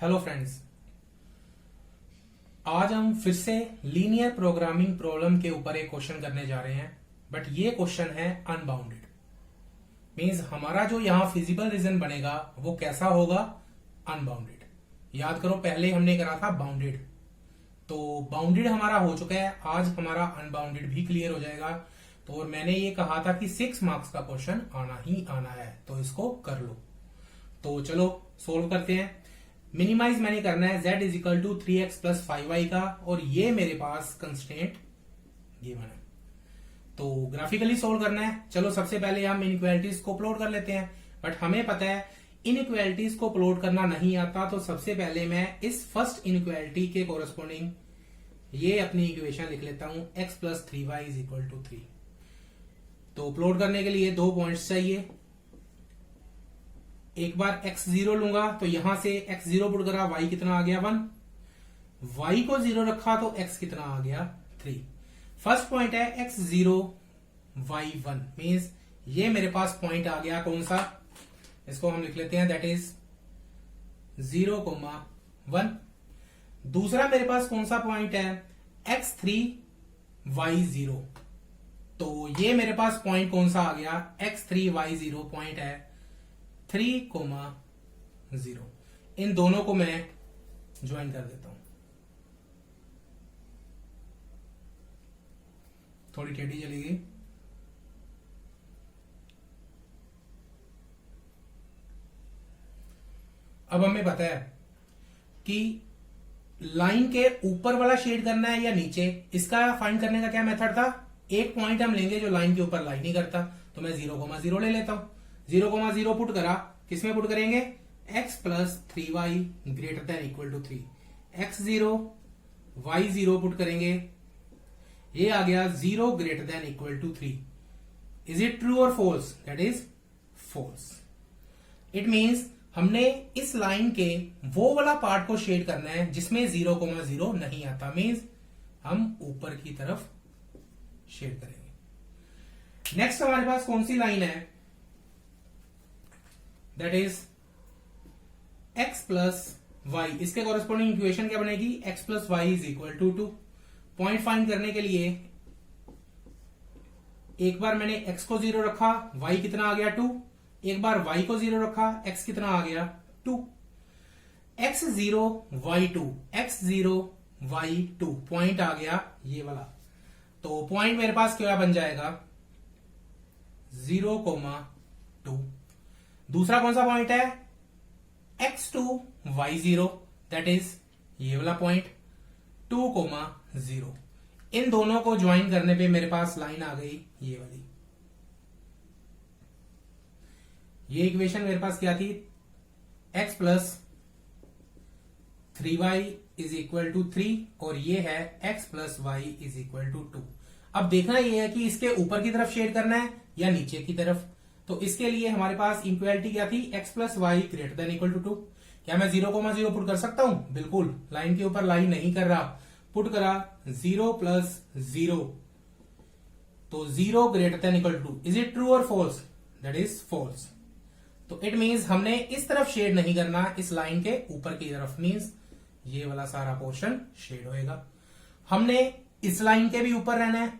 Hello friends, आज हम फिर से लीनियर प्रोग्रामिंग प्रॉब्लम के ऊपर एक क्वेश्चन करने जा रहे हैं। बट ये क्वेश्चन है अनबाउंडेड। मींस हमारा जो यहाँ फिजिबल रीजन बनेगा वो कैसा होगा? अनबाउंडेड। याद करो, पहले हमने करा था बाउंडेड, तो बाउंडेड हमारा हो चुका है। आज हमारा अनबाउंडेड भी क्लियर हो जाएगा। तो और मैंने ये कहा था कि 6 मार्क्स का क्वेश्चन आना ही आना है, तो इसको कर लो। तो चलो सोल्व करते हैं। मिनिमाइज मैंने करना है z is equal to 3x plus 5y का, और ये मेरे पास कंस्टेंट गिवन है, तो ग्राफिकली सोल्व करना है। चलो सबसे पहले हम इनइक्वालिटीज को प्लॉट कर लेते हैं। बट हमें पता है इनइक्वालिटीज को प्लॉट करना नहीं आता, तो सबसे पहले मैं इस फर्स्ट इनइक्वालिटी के कोरस्पोंडिंग ये अपनी इक्वेशन लिख लेता हूं, x plus 3y is equal to 3। तो प्लॉट करने के लिए 2 पॉइंट्स चाहिए। एक बार x0 लूंगा तो यहां से x0 पुट करा, y कितना आ गया 1, y को 0 रखा तो x कितना आ गया 3। फर्स्ट पॉइंट है x0 y1, मीन्स ये मेरे पास पॉइंट आ गया कौन सा, इसको हम लिख लेते हैं, दैट इज 0,1। दूसरा मेरे पास कौन सा पॉइंट है x3 y0, तो ये मेरे पास पॉइंट कौन सा आ गया x3 y0 पॉइंट है 3,0। इन दोनों को मैं ज्वाइन कर देता हूं। थोड़ी टेढ़ी चली गई। अब हमें पता है कि लाइन के ऊपर वाला शेड करना है या नीचे, इसका फाइंड करने का क्या मेथड था? एक पॉइंट हम लेंगे जो लाइन के ऊपर लाइन नहीं करता, तो मैं 0,0 ले लेता हूं। 0,0 पुट करा, किसमें पुट करेंगे? x plus 3y greater than equal to 3। x0 y0 put करेंगे, ये आ गया 0 greater than equal to 3। Is it true और false? That is false. It means हमने इस लाइन के वो वाला पार्ट को शेड करना है जिसमें 0,0 नहीं आता, मीन्स हम ऊपर की तरफ शेड करेंगे। नेक्स्ट हमारे पास कौन सी लाइन है? That is x plus y. इसके कॉरेस्पॉन्डिंग इक्वेशन क्या बनेगी? x plus y is equal to 2। Point find करने के लिए एक बार मैंने x को 0 रखा, y कितना आ गया 2। एक बार y को 0 रखा, x कितना आ गया 2। x0 y2, x0 y2 point आ गया ये वाला, तो पॉइंट मेरे पास क्या बन जाएगा 0,2। दूसरा कौन सा पॉइंट है? x2 y0, दैट इज ये वाला पॉइंट 2,0। इन दोनों को ज्वाइन करने पे मेरे पास लाइन आ गई ये वाली। ये इक्वेशन मेरे पास क्या थी? x plus 3y is equal to 3, और ये है x plus y is equal to 2। अब देखना ये है कि इसके ऊपर की तरफ शेड करना है या नीचे की तरफ। तो इसके लिए हमारे पास इक्वालिटी क्या थी? x plus y greater than equal to 2। क्या मैं 0,0 पुट कर सकता हूं? बिल्कुल। लाइन के ऊपर लाइन नहीं कर रहा, पुट करा 0 प्लस 0, तो 0 greater than equal to 2। Is it true और फॉल्स? That is false. तो इट मीन्स हमने इस तरफ शेड नहीं करना, इस लाइन के ऊपर की तरफ, मीन्स ये वाला सारा पोर्शन शेड होएगा। हमने इस लाइन के भी ऊपर रहना है,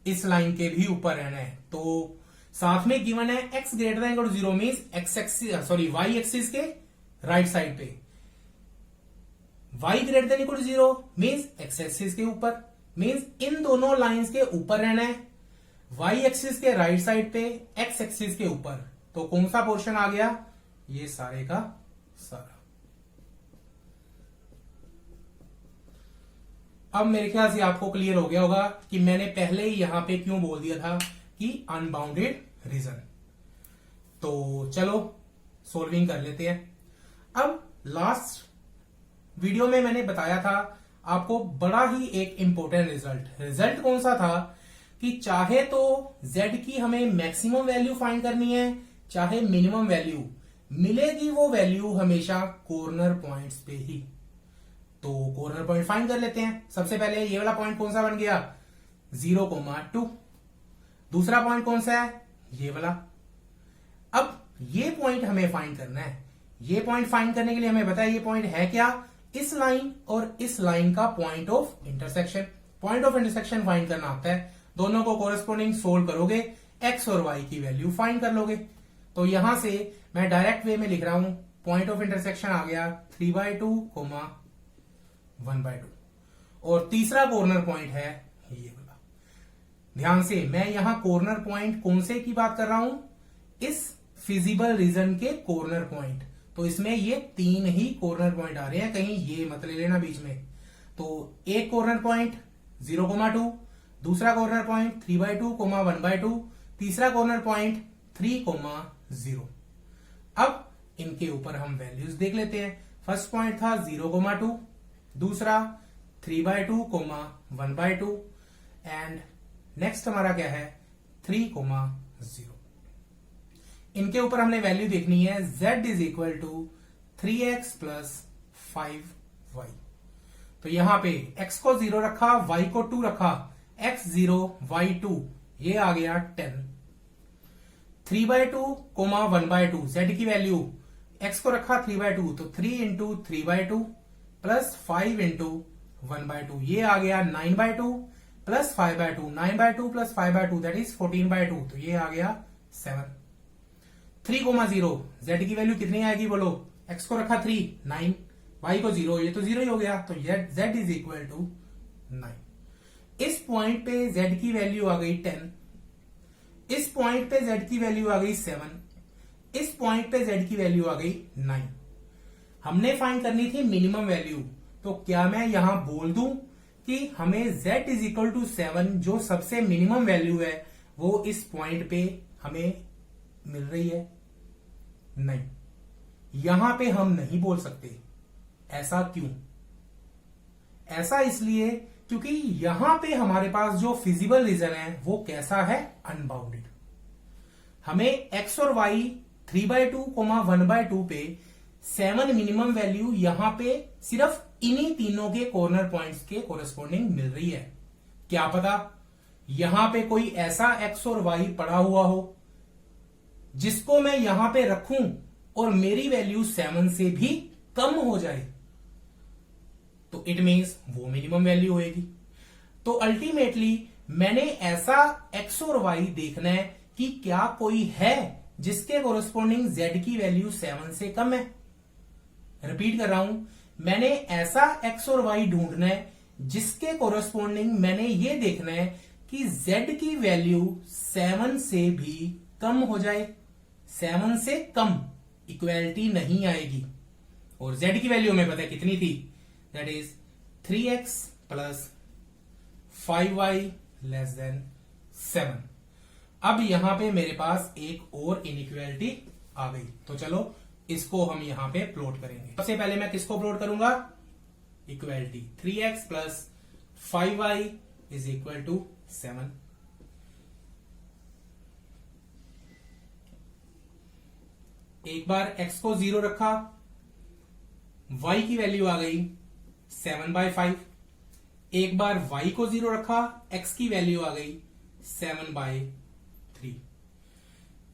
इस लाइन के भी ऊपर रहना है, तो साथ में गिवन है x greater than equal to 0, means x axis, sorry y axis के राइट साइड पे, y greater than equal to 0 means x axis के ऊपर, मीन्स इन दोनों लाइंस के ऊपर रहना है, y एक्सिस के राइट साइड पे, x एक्सिस के ऊपर। तो कौन सा पोर्शन आ गया? ये सारे का सारा। अब मेरे ख्याल से आपको क्लियर हो गया होगा कि मैंने पहले ही यहां पे क्यों बोल दिया था कि अनबाउंडेड रीजन। तो चलो सोल्विंग कर लेते हैं। अब लास्ट वीडियो में मैंने बताया था आपको बड़ा ही एक इंपॉर्टेंट रिजल्ट कौन सा था कि चाहे तो z की हमें मैक्सिमम वैल्यू फाइंड करनी है, चाहे मिनिमम वैल्यू, मिलेगी वो वैल्यू हमेशा कॉर्नर पॉइंट्स पे ही। तो कॉर्नर पॉइंट फाइंड कर लेते हैं। सबसे पहले ये वाला पॉइंट कौन सा बन गया? 0,2। दूसरा पॉइंट कौन सा है? ये वाला। अब ये पॉइंट हमें फाइंड करना है ये पॉइंट फाइंड करने के लिए हमें बताया ये पॉइंट है क्या, इस लाइन और इस लाइन का point of intersection. Point of intersection find करना आता है, दोनों को कोरेस्पोंडिंग सोल्व करोगे, एक्स और वाई की वैल्यू फाइंड कर लोगे। तो यहां से मैं डायरेक्ट वे में लिख रहा हूं, पॉइंट ऑफ इंटरसेक्शन आ गया 3/2, 1/2, और तीसरा कॉर्नर पॉइंट है ये वाला। ध्यान से, मैं यहां कॉर्नर पॉइंट कौन से की बात कर रहा हूं, इस फिजिबल रीजन के कॉर्नर पॉइंट। तो इसमें ये 3 ही कॉर्नर पॉइंट आ रहे हैं, कहीं ये मत ले लेना बीच में। तो एक कॉर्नर पॉइंट 0,2, दूसरा कॉर्नर पॉइंट 3/2, 1/2, तीसरा कॉर्नर पॉइंट 3,0। अब इनके ऊपर हम वैल्यूज देख लेते हैं। फर्स्ट पॉइंट था 0,2, दूसरा 3/2, 1/2, एंड नेक्स्ट हमारा क्या है 3,0। इनके ऊपर हमने वैल्यू देखनी है, z is equal to 3x plus 5y। तो यहां पे x को 0 रखा, y को 2 रखा, x 0 y 2, ये आ गया 10। 3/2, 1/2, z की वैल्यू, x को रखा 3/2, तो 3 इंटू 3/2 प्लस 5 इंटू 1/2, ये आ गया 9/2 प्लस 5/2, 9/2 प्लस 5/2 दैट इज 14/2, तो ये आ गया 7। 3,0, z की वैल्यू कितनी आएगी बोलो, x को रखा 3, 9, y को 0, ये तो 0 ही हो गया, तो z इज इक्वल टू 9। इस पॉइंट पे z की वैल्यू आ गई 10, इस पॉइंट पे z की वैल्यू आ गई 7, इस पॉइंट पे z की वैल्यू आ गई 9। हमने फाइंड करनी थी मिनिमम वैल्यू, तो क्या मैं यहां बोल दूं कि हमें z इज इक्वल टू 7 जो सबसे मिनिमम वैल्यू है वो इस पॉइंट पे हमें मिल रही है? नहीं, यहां पे हम नहीं बोल सकते। ऐसा क्यों? ऐसा इसलिए क्योंकि यहां पे हमारे पास जो फिजिबल रीजन है वो कैसा है, अनबाउंडेड। हमें x और y 3/2, 1/2 पे 7 मिनिमम वैल्यू यहां पे सिर्फ इन्हीं तीनों के कॉर्नर पॉइंट्स के कोरेस्पोंडिंग मिल रही है। क्या पता यहां पे कोई ऐसा x और y पड़ा हुआ हो जिसको मैं यहां पे रखूं और मेरी वैल्यू 7 से भी कम हो जाए, तो इट मीन्स वो मिनिमम वैल्यू होएगी। तो अल्टीमेटली मैंने ऐसा x और y देखना है कि क्या कोई है जिसके कोरेस्पोंडिंग z की वैल्यू 7 से कम है। रिपीट कर रहा हूं, मैंने ऐसा x और y ढूंढना है जिसके कोरेस्पोंडिंग मैंने ये देखना है कि z की वैल्यू 7 से भी कम हो जाए। 7 से कम इक्वेलिटी नहीं आएगी, और z की वैल्यू हमें पता है कितनी थी, that is 3x plus 5y less than 7। अब यहां पे मेरे पास एक और इनइक्वालिटी आ गई, तो चलो इसको हम यहां पे प्लॉट करेंगे। सबसे पहले मैं किसको प्लॉट करूंगा, equality 3x plus 5y is equal to 7। एक बार x को 0 रखा, y की वैल्यू आ गई 7/5। एक बार y को 0 रखा, x की वैल्यू आ गई 7/3।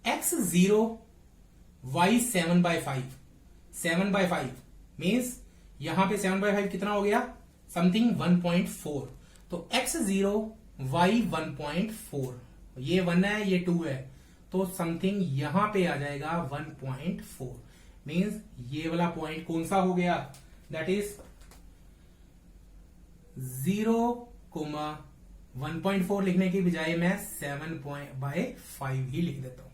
x 0, y 7/5। 7/5 मीन्स यहां पे 7/5 कितना हो गया, समथिंग 1.4। तो x 0, y 1.4, ये 1 है ये 2 है, तो समथिंग यहां पे आ जाएगा 1.4। मीन्स ये वाला पॉइंट कौन सा हो गया, दैट इज 0,1.4 लिखने की बजाय मैं 7/5 ही लिख देता हूं।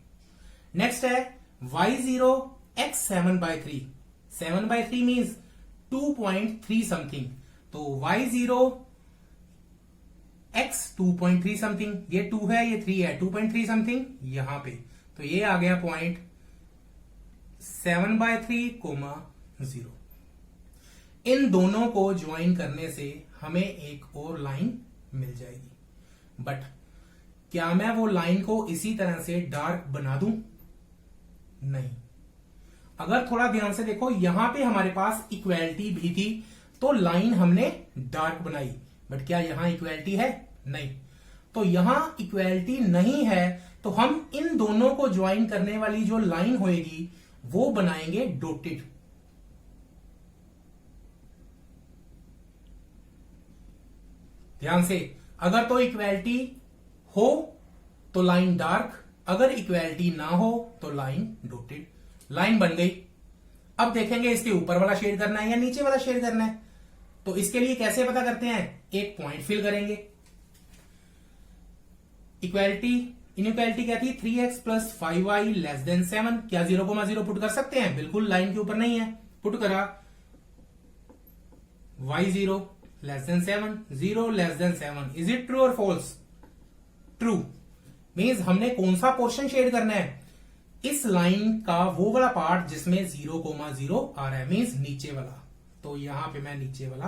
नेक्स्ट है y0, x 7/3। 7/3 मीन्स 2.3 समथिंग, तो y0 x 2.3 समथिंग, ये 2 है ये 3 है, 2.3 समथिंग यहां पे, तो ये आ गया पॉइंट 7/3, 0। इन दोनों को ज्वाइन करने से हमें एक और लाइन मिल जाएगी, बट क्या मैं वो लाइन को इसी तरह से डार्क बना दूं? नहीं। अगर थोड़ा ध्यान से देखो, यहां पे हमारे पास इक्वालिटी भी थी तो लाइन हमने डार्क बनाई, बट क्या यहां इक्वालिटी है? नहीं। तो यहां इक्वालिटी नहीं है तो हम इन दोनों को ज्वाइन करने वाली जो लाइन होएगी वो बनाएंगे डॉटेड। ध्यान से, अगर तो इक्वालिटी हो तो लाइन डार्क, अगर इक्वालिटी ना हो तो लाइन डॉटेड। लाइन बन गई। अब देखेंगे इसके ऊपर वाला शेड करना है या नीचे वाला शेड करना है। तो इसके लिए कैसे पता करते हैं, एक पॉइंट फिल करेंगे। इक्वालिटी इनइक्वालिटी क्या थी, 3x plus 5y less than 7। क्या 0,0 पुट कर सकते हैं, बिल्कुल लाइन के ऊपर नहीं है, पुट करा। y0 less than 7, 0 less than 7। Is it true और फॉल्स? ट्रू। मीन्स हमने कौन सा पोर्शन शेड करना है, इस लाइन का वो वाला पार्ट जिसमें 0,0 आ रहा है, मीन्स नीचे वाला। तो यहां पे मैं नीचे वाला।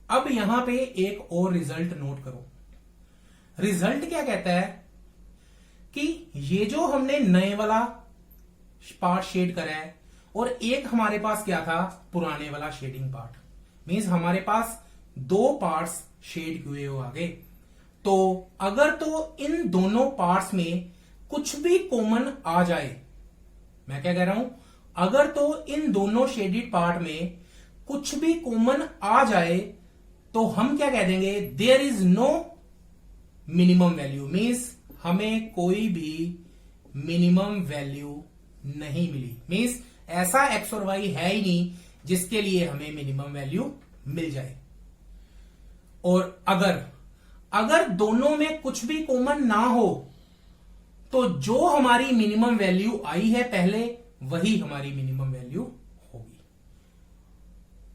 अब यहां पे एक और रिजल्ट नोट करो। रिजल्ट क्या कहता है कि ये जो हमने नए वाला पार्ट शेड करा है और एक हमारे पास क्या था, पुराने वाला शेडिंग पार्ट। मीन्स हमारे पास दो पार्ट्स शेड हुए हो आगे। तो अगर तो इन दोनों पार्ट्स में कुछ भी कॉमन आ जाए, मैं क्या कह रहा हूं, अगर तो इन दोनों शेडेड पार्ट में कुछ भी कॉमन आ जाए तो हम क्या कह देंगे, there is no minimum value. Means हमें कोई भी मिनिमम वैल्यू नहीं मिली। मीन्स ऐसा एक्स और वाई है ही नहीं जिसके लिए हमें मिनिमम वैल्यू मिल जाए। और अगर दोनों में कुछ भी कॉमन ना हो तो जो हमारी मिनिमम वैल्यू आई है पहले, वही हमारी मिनिमम वैल्यू होगी।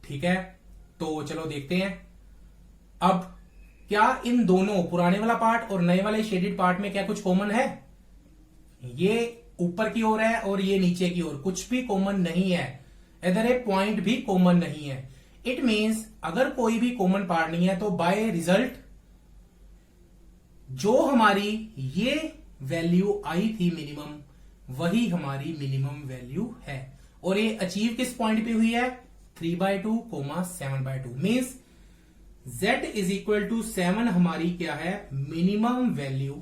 ठीक है, तो चलो देखते हैं। अब क्या इन दोनों पुराने वाला पार्ट और नए वाले शेडेड पार्ट में क्या कुछ कॉमन है? ये ऊपर की ओर है और ये नीचे की ओर, कुछ भी कॉमन नहीं है। इधर एक पॉइंट भी कॉमन नहीं है। इट मीन्स अगर कोई भी कॉमन पार्ट नहीं है तो बाय रिजल्ट जो हमारी ये वैल्यू आई थी मिनिमम, वही हमारी मिनिमम वैल्यू है। और ये अचीव किस पॉइंट पे हुई है, 3/2, 7/2। Means z is equal to 7 हमारी क्या है, मिनिमम वैल्यू।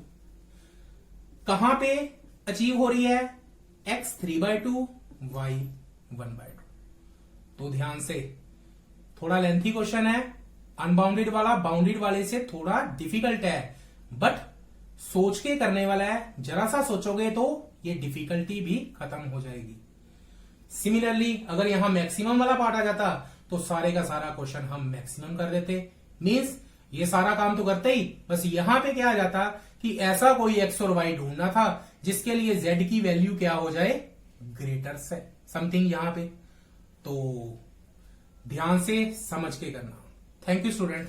कहां पे अचीव हो रही है, x 3/2, y 1/2। तो ध्यान से, थोड़ा लेंथी क्वेश्चन है, अनबाउंडेड वाला बाउंडेड वाले से थोड़ा डिफिकल्ट है, बट सोच के करने वाला है। जरा सा सोचोगे तो ये डिफिकल्टी भी खत्म हो जाएगी। सिमिलरली अगर यहां मैक्सिमम वाला पार्ट आ जाता तो सारे का सारा क्वेश्चन हम मैक्सिमम कर देते। मीन्स ये सारा काम तो करते ही, बस यहां पे क्या आ जाता कि ऐसा कोई एक्स और वाई ढूंढना था जिसके लिए जेड की वैल्यू क्या हो जाए, ग्रेटर से समथिंग यहां पे। तो ध्यान से समझ के करना। Thank you student.